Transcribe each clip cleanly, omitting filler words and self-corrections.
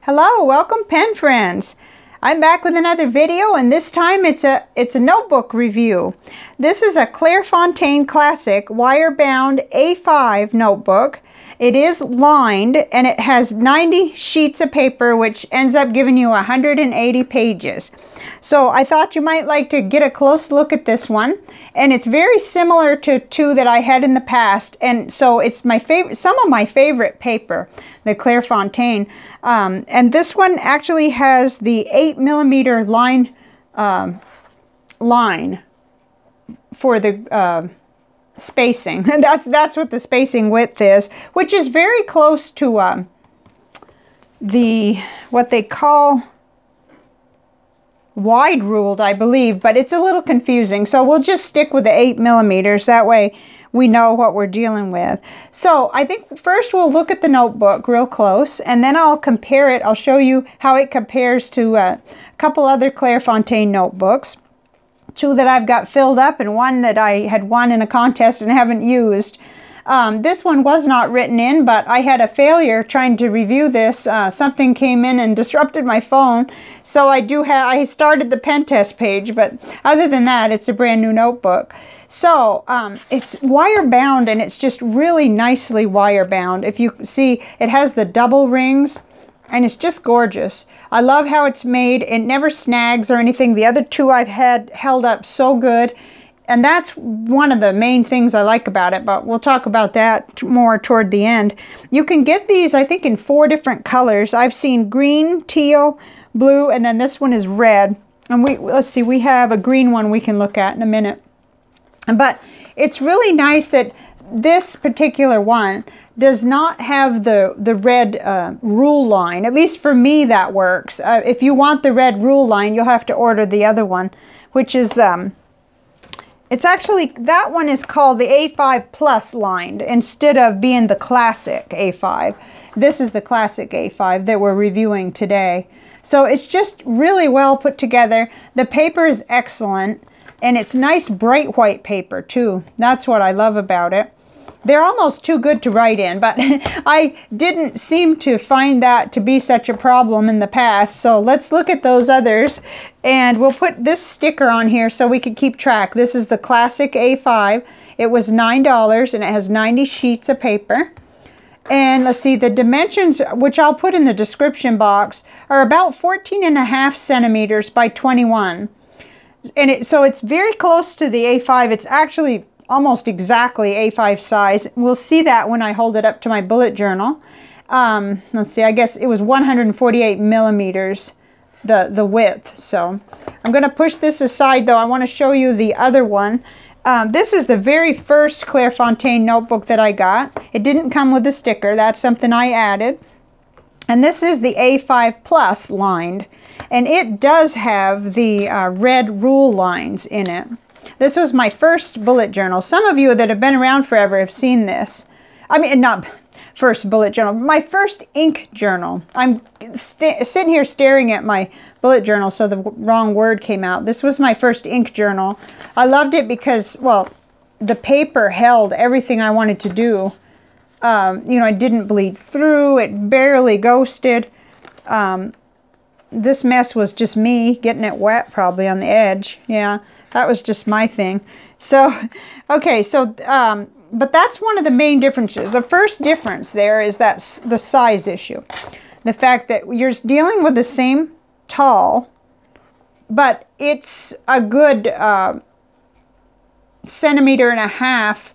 Hello, welcome pen friends. I'm back with another video, and this time it's a notebook review. This is a Clairefontaine Classic Wirebound A5 notebook. It is lined and it has 90 sheets of paper, which ends up giving you 180 pages. So I thought you might like to get a close look at this one, and it's very similar to two that I had in the past, and so it's my favorite, some of my favorite paper, the Clairefontaine. And this one actually has the 8mm line for the spacing. That's what the spacing width is, which is very close to what they call wide ruled, I believe, but it's a little confusing, so we'll just stick with the 8mm. That way we know what we're dealing with. So I think first we'll look at the notebook real close, and then I'll compare it. I'll show you how it compares to a couple other Clairefontaine notebooks. Two that I've got filled up and one that I had won in a contest and haven't used. This one was not written in, but I had a failure trying to review this. Something came in and disrupted my phone, so I started the pen test page, but other than that, it's a brand new notebook. So it's wire bound, and it's just really nicely wire bound. If you see, it has the double rings, and it's just gorgeous. I love how it's made. It never snags or anything. The other two I've had held up so good. And that's one of the main things I like about it, but we'll talk about that more toward the end. You can get these, I think, in 4 different colors. I've seen green, teal, blue, and then this one is red. And let's see, we have a green one we can look at in a minute. But it's really nice that this particular one does not have the red rule line. At least for me, that works. If you want the red rule line, you'll have to order the other one, which is... it's actually, that one is called the A5 Plus lined instead of being the classic A5. This is the classic A5 that we're reviewing today. So it's just really well put together. The paper is excellent, and it's nice bright white paper too. That's what I love about it. They're almost too good to write in, but I didn't seem to find that to be such a problem in the past. So let's look at those others, and we'll put this sticker on here so we can keep track. This is the classic A5. It was $9, and it has 90 sheets of paper. And let's see, the dimensions, which I'll put in the description box, are about 14.5 centimeters by 21. And so it's very close to the A5. It's actually almost exactly A5 size. We'll see that when I hold it up to my bullet journal. Let's see, I guess it was 148 millimeters, the width. So I'm going to push this aside, though. I want to show you the other one. This is the very first Clairefontaine notebook that I got. It didn't come with a sticker. That's something I added. And this is the A5 Plus lined. And it does have the red rule lines in it. This was my first bullet journal. Some of you that have been around forever have seen this. I mean, not first bullet journal, my first ink journal. I'm sitting here staring at my bullet journal, so the wrong word came out. This was my first ink journal. I loved it because, well, the paper held everything I wanted to do. You know, it didn't bleed through. It barely ghosted. This mess was just me getting it wet probably on the edge. Yeah. That was just my thing. So, okay, so, but that's one of the main differences. The first difference there is that the size issue. The fact that you're dealing with the same tall, but it's a good 1.5 centimeters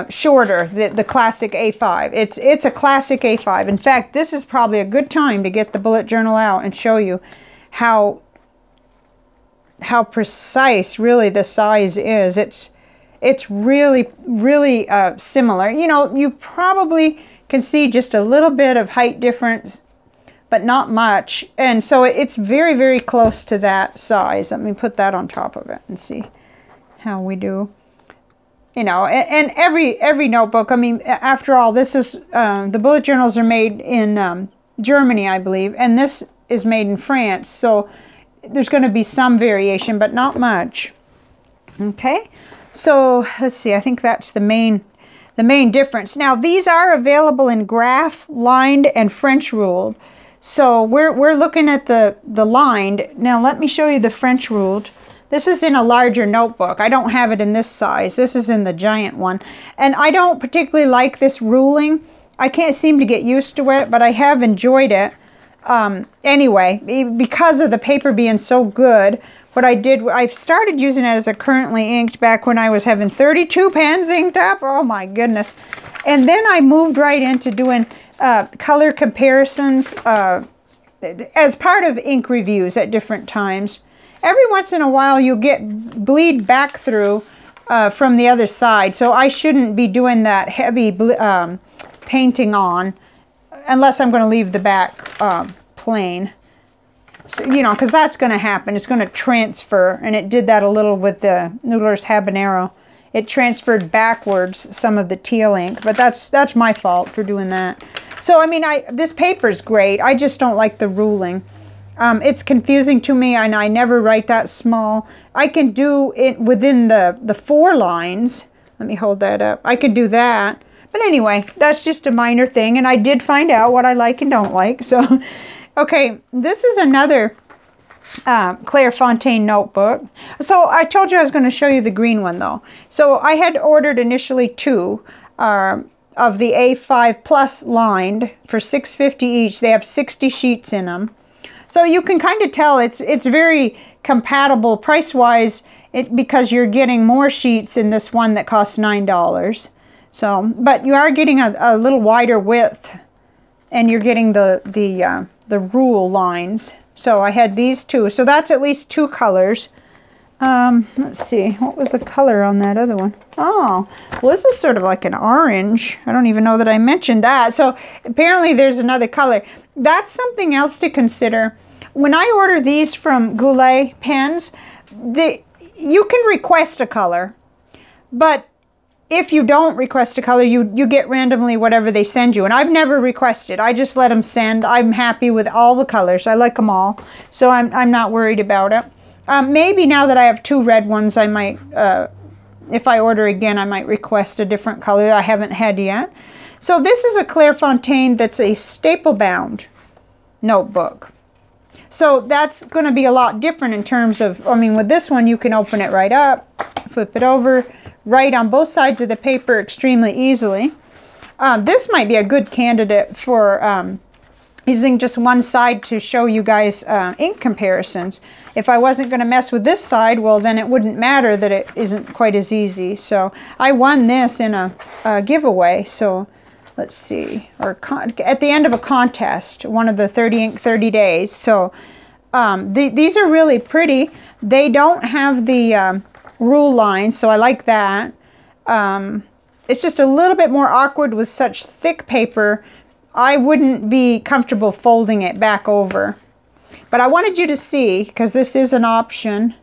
shorter, the classic A5. It's a classic A5. In fact, this is probably a good time to get the bullet journal out and show you how precise really the size is. It's really similar. You know, you probably can see just a little bit of height difference, but not much, and so it's very close to that size. Let me put that on top of it and see how we do. You know, and every notebook, I mean, after all, this is the bullet journals are made in Germany, I believe, and this is made in France, so there's going to be some variation, but not much. Okay, so let's see, I think that's the main the main difference. Now, these are available in graph, lined, and French ruled. So we're looking at the lined. Now, let me show you the French ruled. This is in a larger notebook. I don't have it in this size. This is in the giant one. And I don't particularly like this ruling. I can't seem to get used to it, but I have enjoyed it. Anyway, because of the paper being so good, what I did, I started using it as a currently inked back when I was having 32 pens inked up. Oh my goodness. And then I moved right into doing color comparisons as part of ink reviews at different times. Every once in a while you'll get bleed back through from the other side, so I shouldn't be doing that heavy painting on unless I'm going to leave the back plain. So, you know, because that's going to happen. It's going to transfer, and it did that a little with the Noodler's Habanero. It transferred backwards some of the teal ink, but that's my fault for doing that. So, I mean, this paper's great. I just don't like the ruling. It's confusing to me, and I never write that small. I can do it within the 4 lines. Let me hold that up. I can do that. But anyway, that's just a minor thing, and I did find out what I like and don't like. So, okay, this is another Clairefontaine notebook. So I told you I was going to show you the green one, though. So I had ordered initially 2 of the A5 Plus lined for $6.50 each. They have 60 sheets in them. So you can kind of tell it's very compatible price-wise because you're getting more sheets in this one that costs $9. So, but you are getting a little wider width, and you're getting the rule lines. So I had these 2. So that's at least 2 colors. Let's see, what was the color on that other one? Oh, well, this is sort of like an orange. I don't even know that I mentioned that. So apparently there's another color. That's something else to consider. When I order these from Goulet Pens, you can request a color, but if you don't request a color, you get randomly whatever they send you. And I've never requested. I just let them send. I'm happy with all the colors. I like them all, so I'm not worried about it. Maybe now that I have 2 red ones, I might, if I order again, I might request a different color I haven't had yet. So this is a Clairefontaine that's a staple bound notebook. So that's going to be a lot different in terms of, I mean, with this one, you can open it right up, flip it over, write on both sides of the paper extremely easily. This might be a good candidate for using just one side to show you guys ink comparisons. If I wasn't going to mess with this side, well, then it wouldn't matter that it isn't quite as easy. So I won this in a giveaway. So let's see, or at the end of a contest, one of the 30 ink 30 days. So these are really pretty. They don't have the rule lines, so I like that. It's just a little bit more awkward with such thick paper. I wouldn't be comfortable folding it back over. But I wanted you to see, because this is an option,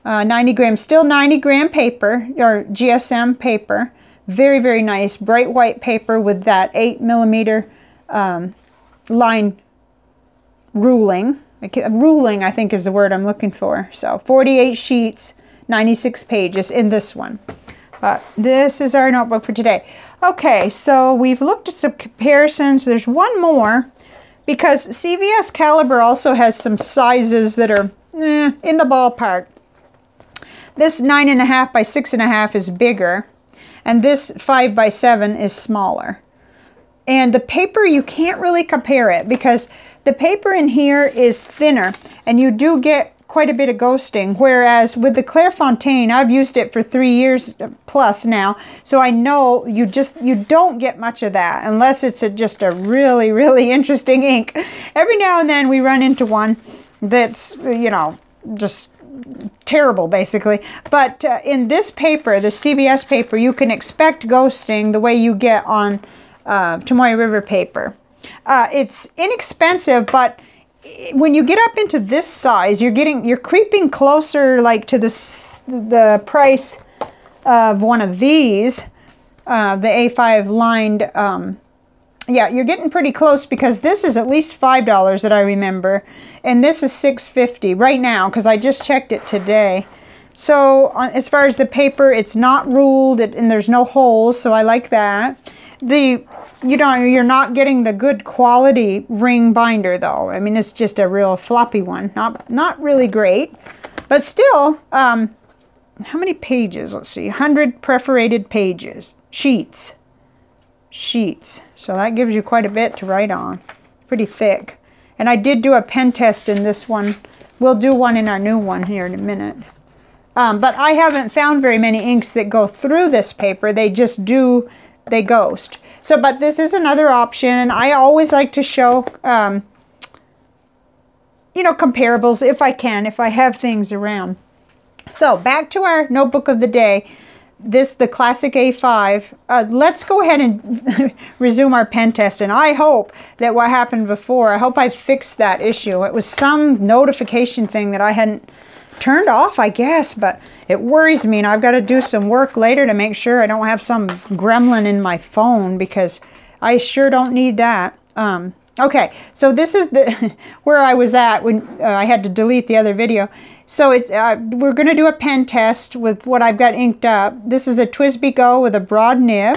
90 grams, still 90 gram paper, or GSM paper. Very, very nice, bright white paper with that 8mm line ruling. Ruling, I think, is the word I'm looking for. So 48 sheets, 96 pages in this one. This is our notebook for today. Okay, so we've looked at some comparisons. There's one more, because CVS Caliber also has some sizes that are in the ballpark. This 9.5 by 6.5 is bigger, and this 5 by 7 is smaller. And the paper, you can't really compare it because the paper in here is thinner, and you do get quite a bit of ghosting, whereas with the Clairefontaine, I've used it for 3 years plus now, so I know you don't get much of that unless it's just a really, really interesting ink. Every now and then we run into one that's, you know, just terrible basically, but in this paper, the CVS paper, you can expect ghosting the way you get on Tomoe River paper. It's inexpensive, but when you get up into this size, you're creeping closer, like to the price of one of these, the A5 lined. Yeah, you're getting pretty close, because this is at least $5 that I remember, and this is $6.50 right now because I just checked it today. So as far as the paper, it's not ruled and there's no holes, so I like that. You know, you're not getting the good quality ring binder though. I mean, it's just a real floppy one. Not really great, but still, how many pages? Let's see, 100 perforated pages. Sheets. So that gives you quite a bit to write on. Pretty thick. And I did do a pen test in this one. We'll do one in our new one here in a minute. But I haven't found very many inks that go through this paper. They just do, they ghost. So, but this is another option. I always like to show, you know, comparables if I can, if I have things around. So back to our notebook of the day. The classic A5. Let's go ahead and resume our pen test. And I hope that what happened before, I hope I fixed that issue. It was some notification thing that I hadn't turned off, I guess, but it worries me, and I've got to do some work later to make sure I don't have some gremlin in my phone, because I sure don't need that. Okay, so this is the where I was at when I had to delete the other video. So it's we're going to do a pen test with what I've got inked up. This is the TWSBI Go with a broad nib,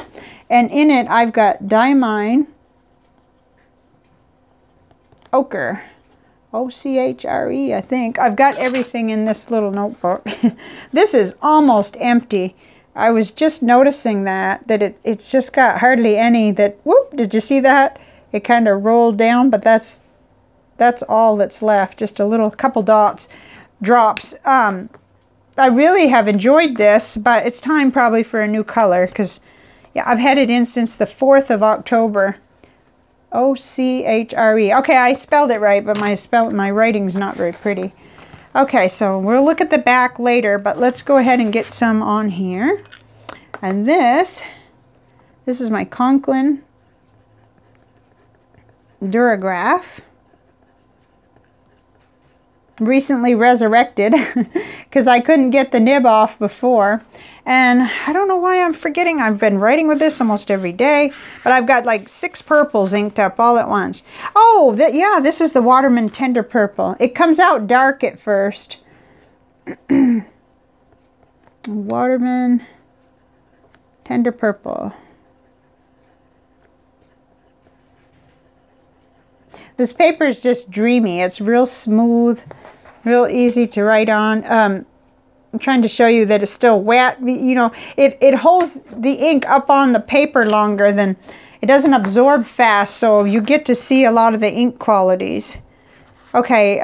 and in it I've got Diamine Ochre. O-C-H-R-E, I think. I've got everything in this little notebook. This is almost empty. I was just noticing that it's just got hardly any that, whoop, did you see that? It kind of rolled down, but that's all that's left. Just a little couple drops. I really have enjoyed this, but it's time probably for a new color, because yeah, I've had it in since the 4th of October. O-C-H-R-E. Okay, I spelled it right, but my writing's not very pretty. Okay, so we'll look at the back later, but let's go ahead and get some on here. And this is my Conklin Durograph. Recently resurrected because I couldn't get the nib off before. And I don't know why I'm forgetting. I've been writing with this almost every day, but I've got like 6 purples inked up all at once. Oh, yeah, this is the Waterman Tender Purple. It comes out dark at first. Waterman Tender Purple. This paper is just dreamy. It's real smooth, real easy to write on. I'm trying to show you that it's still wet. You know, it holds the ink up on the paper longer than, it doesn't absorb fast, so you get to see a lot of the ink qualities. Okay,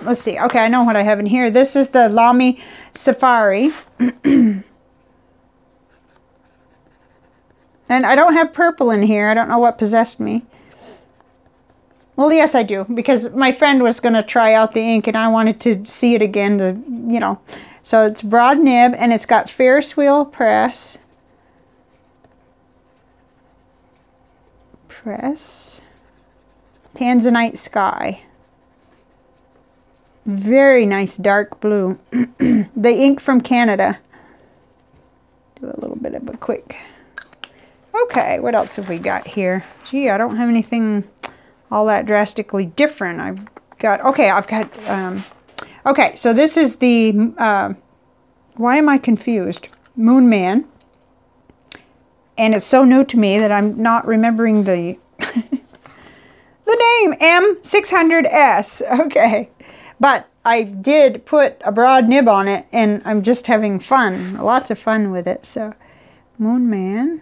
let's see. Okay, I know what I have in here. This is the Lamy Safari. And I don't have purple in here. I don't know what possessed me. Well, yes, I do, because my friend was going to try out the ink, and I wanted to see it again to, you know. So it's broad nib, and it's got Ferris wheel press. Tanzanite Sky. Very nice dark blue. The ink from Canada. Do a little bit of a quick. Okay, what else have we got here? Gee, I don't have anything all that drastically different. Okay, so this is the, why am I confused? Moon Man. And it's so new to me that I'm not remembering the, the name, M600S. Okay, but I did put a broad nib on it, and I'm just having fun, lots of fun with it. So, Moon Man.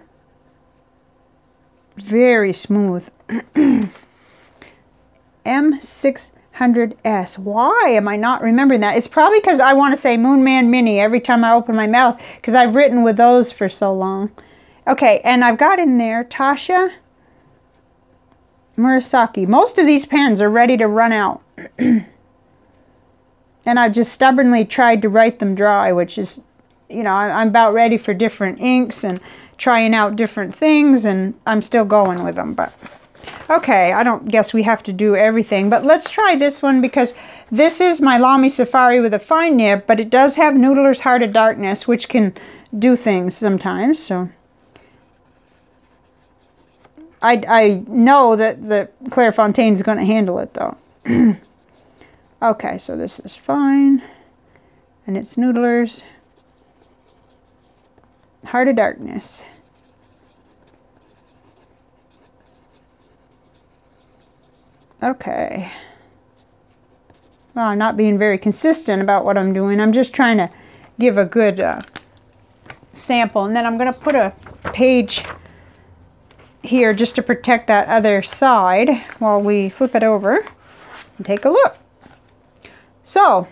Very smooth. M600S. Why am I not remembering that? It's probably because I want to say Moon Man Mini every time I open my mouth, because I've written with those for so long. Okay, and I've got in there Tasha Murasaki. Most of these pens are ready to run out. And I've just stubbornly tried to write them dry, which is, you know, I'm about ready for different inks and trying out different things, and I'm still going with them, but okay, I don't guess we have to do everything, but let's try this one, because this is my Lamy Safari with a fine nib, but it does have Noodler's Heart of Darkness, which can do things sometimes, so I know that the Clairefontaine is going to handle it, though. Okay, so this is fine. And it's Noodler's Heart of Darkness. Okay. Well, I'm not being very consistent about what I'm doing. I'm just trying to give a good sample. And then I'm going to put a page here just to protect that other side while we flip it over and take a look. So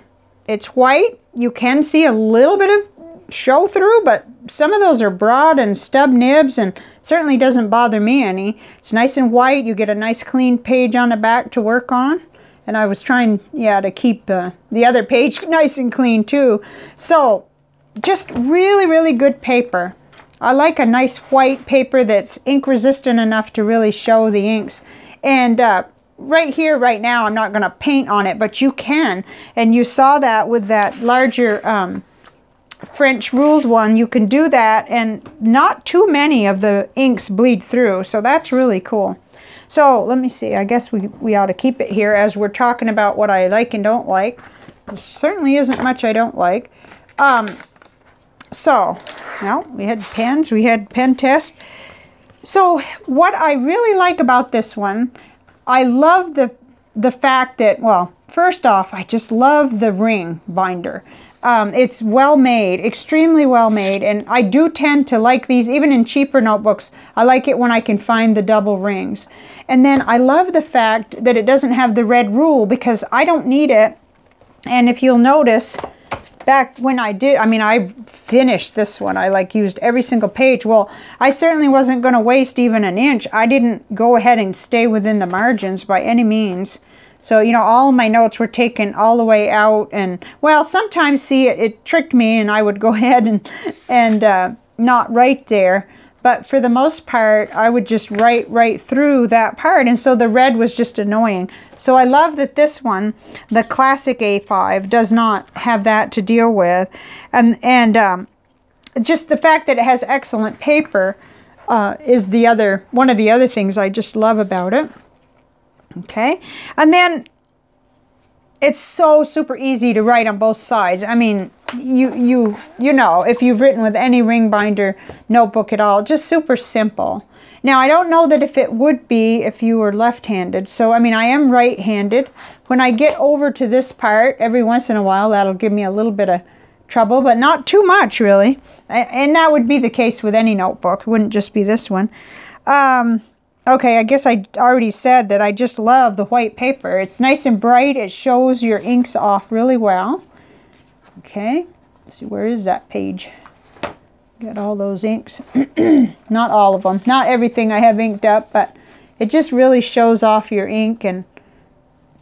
it's white. You can see a little bit of show through, but some of those are broad and stub nibs and certainly doesn't bother me any. It's nice and white. You get a nice clean page on the back to work on. And I was trying, yeah, to keep the other page nice and clean too. So just really, really good paper. I like a nice white paper that's ink resistant enough to really show the inks. And right here, right now, I'm not going to paint on it, but you can. And you saw that with that larger French ruled one. You can do that, and not too many of the inks bleed through. So that's really cool. So let me see. I guess we ought to keep it here as we're talking about what I like and don't like. There certainly isn't much I don't like. So, now we had pens, we had pen test. So what I really like about this one, I love the fact that, well, first off, I just love the ring binder. It's well made, extremely well made, and I do tend to like these, even in cheaper notebooks. I like it when I can find the double rings. And then I love the fact that it doesn't have the red rule, because I don't need it. And if you'll notice, back when I did, I mean, I finished this one. I like used every single page. Well, I certainly wasn't going to waste even an inch. I didn't go ahead and stay within the margins by any means. So, you know, all of my notes were taken all the way out. And, well, sometimes, see, it tricked me and I would go ahead and not write there. But for the most part, I would just write right through that part. And so the red was just annoying. So I love that this one, the classic A5, does not have that to deal with. And just the fact that it has excellent paper is one of the other things I just love about it. Okay, and then it's so super easy to write on both sides. I mean, you know, if you've written with any ring binder notebook at all, just super simple. Now, I don't know that if it would be if you were left-handed. So, I mean, I am right-handed. When I get over to this part, every once in a while, that'll give me a little bit of trouble, but not too much, really. And that would be the case with any notebook. It wouldn't just be this one. Okay, I guess I already said that I just love the white paper. It's nice and bright. It shows your inks off really well. Okay, let's see, where is that page? Got all those inks. Not all of them. Not everything I have inked up, but it just really shows off your ink, and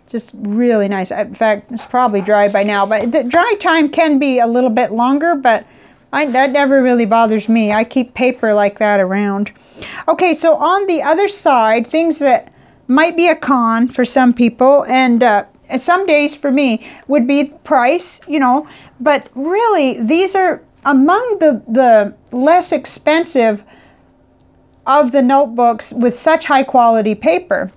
just really nice. In fact, it's probably dry by now, but the dry time can be a little bit longer, but that never really bothers me. I keep paper like that around. Okay, so on the other side, things that might be a con for some people, and some days for me, would be price, you know. But really, these are among the less expensive of the notebooks with such high quality paper.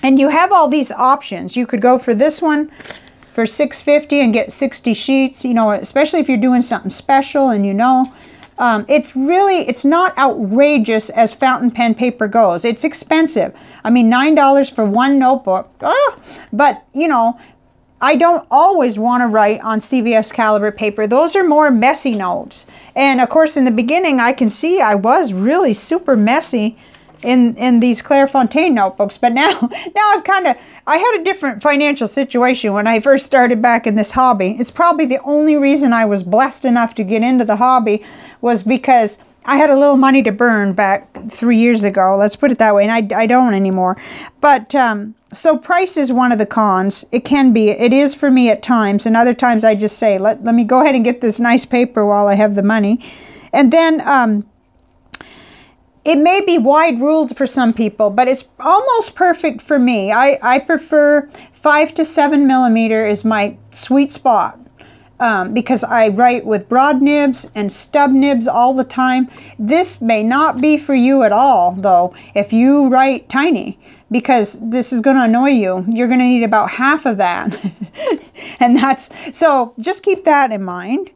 And you have all these options. You could go for this one for $6.50 and get 60 sheets, you know, especially if you're doing something special and you know. It's not outrageous as fountain pen paper goes. It's expensive. I mean, $9 for one notebook. But, you know, I don't always want to write on CVS caliber paper. Those are more messy notes. And, of course, in the beginning, I can see I was really super messy in these Clairefontaine notebooks, but now I had a different financial situation when I first started back in this hobby. It's probably the only reason I was blessed enough to get into the hobby was because I had a little money to burn back 3 years ago. Let's put it that way, and I don't anymore. But so price is one of the cons. It can be. It is for me at times, and other times I just say, let me go ahead and get this nice paper while I have the money. And then it may be wide ruled for some people, but it's almost perfect for me. I prefer 5 to 7 millimeter is my sweet spot. because I write with broad nibs and stub nibs all the time. This may not be for you at all, though, if you write tiny, because this is going to annoy you. You're going to need about half of that. And so just keep that in mind.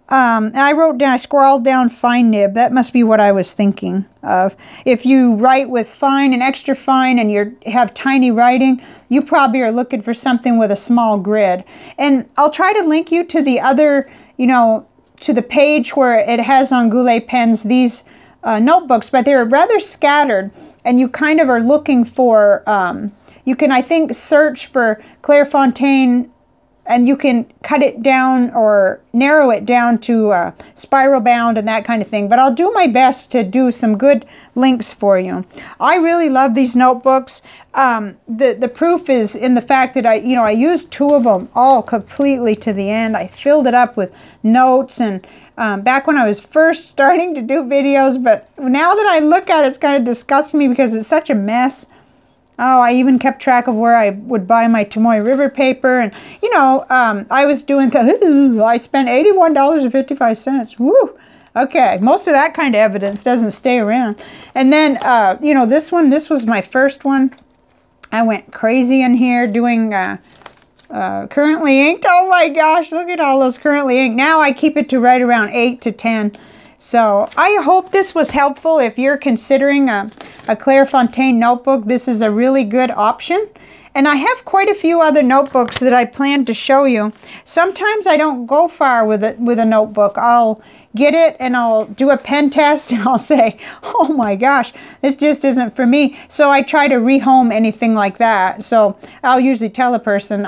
I scrawled down fine nib. That must be what I was thinking of. If you write with fine and extra fine and you have tiny writing, you probably are looking for something with a small grid. And I'll try to link you to the other, to the page where it has on Goulet Pens these notebooks, but they're rather scattered, and you kind of are looking for, you can, I think, search for Clairefontaine, and you can cut it down or narrow it down to spiral bound and that kind of thing. But I'll do my best to do some good links for you. I really love these notebooks. The proof is in the fact that I used 2 of them all completely to the end. I filled it up with notes, and back when I was first starting to do videos, but now that I look at it, it's kind of disgusting me because it's such a mess. Oh, I even kept track of where I would buy my Tomoe River paper. And, I was doing I spent $81.55. Woo! Okay, most of that kind of evidence doesn't stay around. And then, this was my first one. I went crazy in here doing currently inked. Oh my gosh, look at all those currently inked. Now I keep it to right around 8 to 10. So I hope this was helpful. If you're considering a Clairefontaine notebook, this is a really good option. And I have quite a few other notebooks that I plan to show you. Sometimes I don't go far with a notebook. I'll get it and I'll do a pen test and I'll say, oh my gosh, this just isn't for me. So I try to rehome anything like that. So I'll usually tell a person,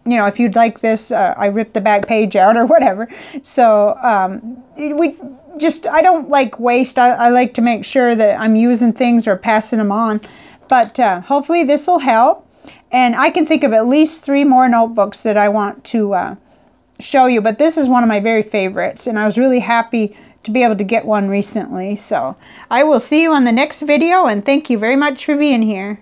if you'd like this, I ripped the back page out or whatever. So I don't like waste. I like to make sure that I'm using things or passing them on. But hopefully this will help. And I can think of at least 3 more notebooks that I want to show you. But this is one of my very favorites. And I was really happy to be able to get one recently. So I will see you on the next video. And thank you very much for being here.